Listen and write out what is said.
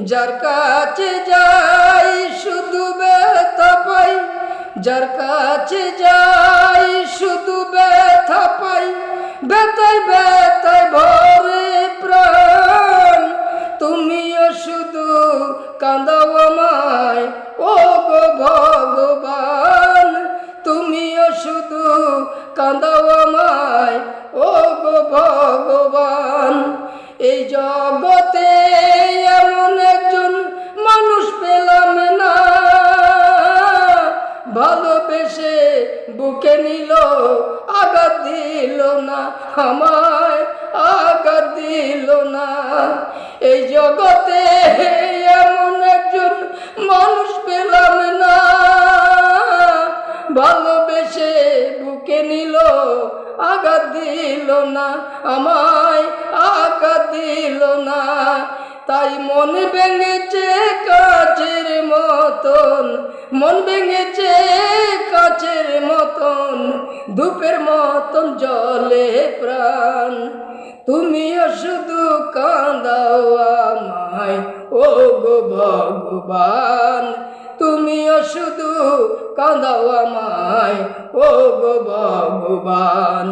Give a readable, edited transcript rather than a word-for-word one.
যার কাছে যাই শুধু ব্যথা পাই, যার কাছে যাই শুধু ব্যথা পাই, ব্যথায় ব্যথায় ভরে প্রাণ। তুমিও শুধু কাঁদাও আমায় ও গো ভগবান, তুমিও শুধু কাঁদাও আমায় ও গো ভগবান। এই জগতে এমন একজন মানুষ পেলাম না, ভালোবেসে বুকে নিল আঘাত দিল না, আমায় আঘাত দিল না। এই জগতে এমন একজন মানুষ পেলাম না, ভালোবেসে বুকে নিল আঘাত দিল না, আমায় আঘাত দিল না। তাই মন ভেঙেছে কাচের মতন, মন ভেঙেছে কাচের মতন, ধূপের মতন জ্বলে প্রাণ। তুমিও শুধু কাঁদাও আমায় ও গো ভগবান, তুমিও শুধু কাঁদাও আমায় ও গো ভগবান।